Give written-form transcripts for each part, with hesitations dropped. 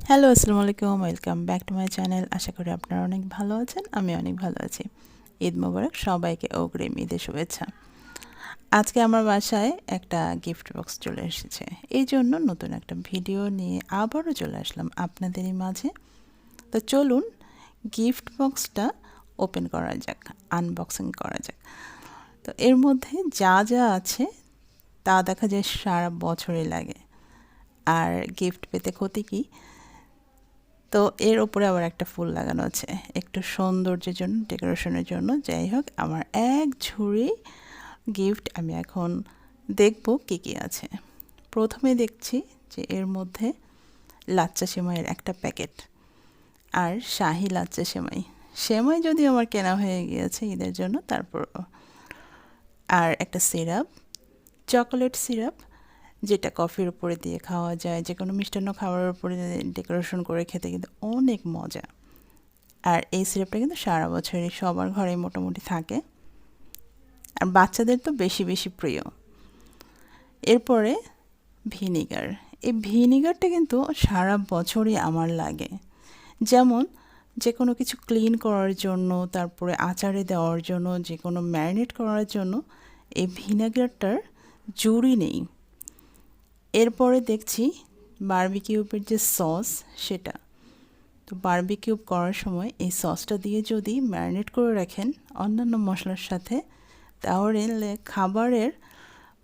Hello, আসসালামু আলাইকুম। Welcome back to my channel. আশা করি আপনারা অনেক ভালো আছেন। আমি অনেক ভালো আছি। ঈদ মোবারক সবাইকে, অগ্রিম ঈদের শুভেচ্ছা। আজকে আমার বাসায় একটা গিফট বক্স চলে এসেছে। এই জন্য নতুন একটা ভিডিও নিয়ে আবারও চলে আসলাম আপনাদেরই মাঝে। তো চলুন গিফট বক্সটা ওপেন করা যাক, আনবক্সিং করা যাক। তো এর মধ্যে যা যা আছে তা দেখা যায় সারা বছরই লাগে। আর গিফট পেতে ক্ষতি কী? তো এর উপরে আবার একটা ফুল লাগানো আছে একটু সৌন্দর্যের জন্য, ডেকোরেশনের জন্য। যাই হোক, আমার এক ঝুড়ি গিফট আমি এখন দেখব কী কী আছে। প্রথমে দেখছি যে এর মধ্যে লাচ্চা সেমাইয়ের একটা প্যাকেট আর শাহি লাচ্চা সেমাই। সেমাই যদিও আমার কেনা হয়ে গিয়েছে ঈদের জন্য, তারপর আর একটা সিরাপ, চকোলেট সিরাপ, যেটা কফির উপরে দিয়ে খাওয়া যায়, যে কোনো মিষ্টান্ন খাবারের উপরে ডেকোরেশন করে খেতে কিন্তু অনেক মজা। আর এই সিরাপটা কিন্তু সারা বছরই সবার ঘরে মোটামুটি থাকে, আর বাচ্চাদের তো বেশি বেশি প্রিয়। এরপরে ভিনিগার। এই ভিনিগারটা কিন্তু সারা বছরই আমার লাগে। যেমন যে কোনো কিছু ক্লিন করার জন্য, তারপরে আচারে দেওয়ার জন্য, যে কোনো ম্যারিনেট করার জন্য এই ভিনেগারটার জুড়ি নেই। এরপরে দেখছি বারবিকিউবের যে সস, সেটা তো বারবিকিউ করার সময় এই সসটা দিয়ে যদি ম্যারিনেট করে রাখেন অন্যান্য মশলার সাথে, তাহলে খাবারের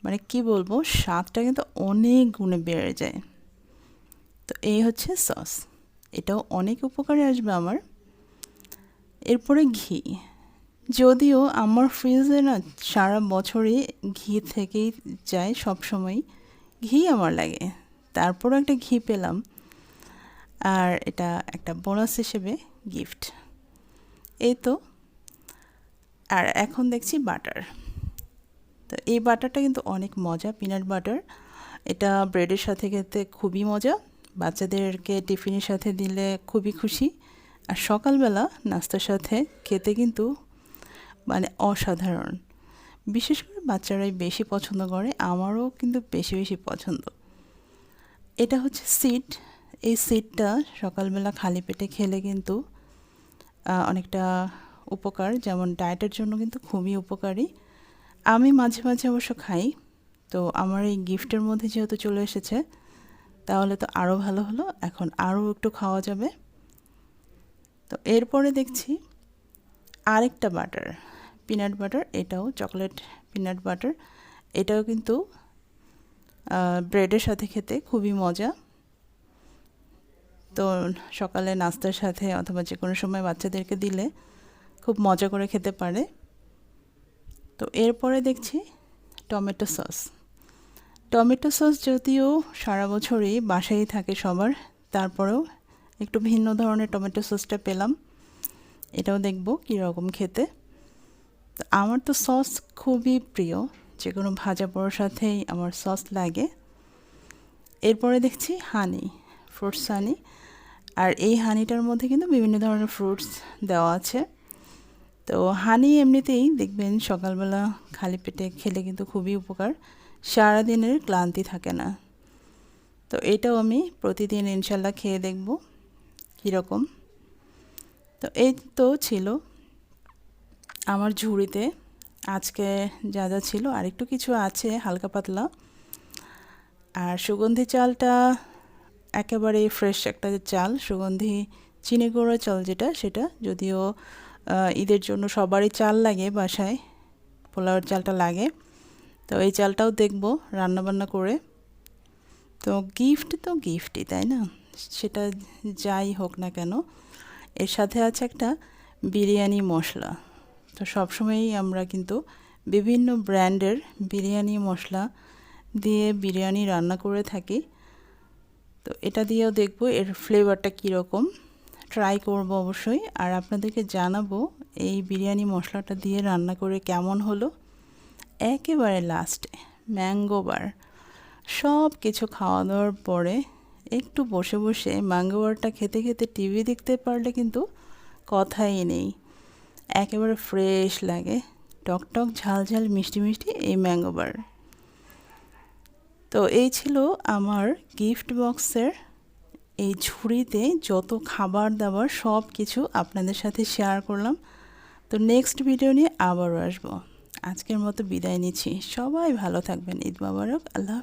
মানে কি বলবো, স্বাদটা কিন্তু অনেক গুণে বেড়ে যায়। তো এই হচ্ছে সস, এটাও অনেক উপকারে আসবে আমার। এরপরে ঘি। যদিও আমার ফ্রিজে না সারা বছরই ঘি থেকেই যায়, সবসময় ঘি আমার লাগে, তারপরও একটা ঘি পেলাম, আর এটা একটা বোনাস হিসেবে গিফট। এই তো। আর এখন দেখছি বাটার। তো এই বাটারটা কিন্তু অনেক মজা, পিনাট বাটার। এটা ব্রেডের সাথে খেতে খুবই মজা, বাচ্চাদেরকে টিফিনের সাথে দিলে খুবই খুশি, আর সকালবেলা নাস্তার সাথে খেতে কিন্তু মানে অসাধারণ। বিশেষ করে বাচ্চারাই বেশি পছন্দ করে, আমারও কিন্তু বেশি বেশি পছন্দ। এটা হচ্ছে সিড। এই সিডটা সকালবেলা খালি পেটে খেলে কিন্তু অনেকটা উপকার, যেমন ডায়েটের জন্য কিন্তু খুবই উপকারী। আমি মাঝে মাঝে অবশ্য খাই। তো আমার এই গিফটের মধ্যে যেহেতু চলে এসেছে, তাহলে তো আরও ভালো হলো, এখন আরও একটু খাওয়া যাবে। তো এরপরে দেখছি আরেকটা বাটার, পিনাট বাটার। এটাও চকলেট পিনাট বাটার। এটাও কিন্তু ব্রেডের সাথে খেতে খুবই মজা। তো সকালে নাস্তার সাথে অথবা যে কোনো সময় বাচ্চাদেরকে দিলে খুব মজা করে খেতে পারে। তো এরপরে দেখছি টমেটো সস। টমেটো সস যদিও সারা বছরই বাসায় থাকে সবার, তারপরেও একটু ভিন্ন ধরনের টমেটো সসটা পেলাম। এটাও দেখব কীরকম খেতে। তো আমার তো সস খুবই প্রিয়, যে কোনো ভাজা পোড়ার সাথেই আমার সস লাগে। এরপরে দেখছি হানি, ফ্রুটস হানি। আর এই হানিটার মধ্যে কিন্তু বিভিন্ন ধরনের ফ্রুটস দেওয়া আছে। তো হানি এমনিতেই দেখবেন সকালবেলা খালি পেটে খেলে কিন্তু খুবই উপকার, সারাদিনের ক্লান্তি থাকে না। তো এটাও আমি প্রতিদিন ইনশাল্লাহ খেয়ে দেখব কীরকম। তো এই তো ছিল আমার ঝুড়িতে আজকে যা যা ছিল, আর একটু কিছু আছে হালকা পাতলা। আর সুগন্ধি চালটা একেবারে ফ্রেশ একটা চাল, সুগন্ধি চিনি গুঁড়ো চাল যেটা, সেটা যদিও ঈদের জন্য সবারই চাল লাগে বাসায়, পোলাওয়ের চালটা লাগে। তো এই চালটাও দেখব রান্নাবান্না করে। তো গিফট তো গিফটই, তাই না? সেটা যাই হোক না কেন, এর সাথে আছে একটা বিরিয়ানি মশলা। তো সবসময়ই আমরা কিন্তু বিভিন্ন ব্র্যান্ডের বিরিয়ানি মশলা দিয়ে বিরিয়ানি রান্না করে থাকি। তো এটা দিয়েও দেখব এর ফ্লেভারটা কীরকম, ট্রাই করব অবশ্যই, আর আপনাদেরকে জানাবো এই বিরিয়ানি মশলাটা দিয়ে রান্না করে কেমন হলো। একেবারে লাস্টে ম্যাঙ্গো বার, সব কিছু খাওয়া দাওয়ার পরে একটু বসে বসে ম্যাঙ্গো বারটা খেতে খেতে টিভি দেখতে পারলে কিন্তু কথাই নেই, একেবারে ফ্রেশ লাগে, টকটক ঝাল ঝাল মিষ্টি মিষ্টি এই ম্যাঙ্গো বার। তো এই ছিল আমার গিফট বক্সের এই ঝুড়িতে যত খাবার দাবার সব কিছু আপনাদের সাথে শেয়ার করলাম। তো নেক্সট ভিডিও নিয়ে আবারও আসবো। আজকের মতো বিদায় নিচ্ছি। সবাই ভালো থাকবেন। ঈদ মোবারক। আল্লাহ।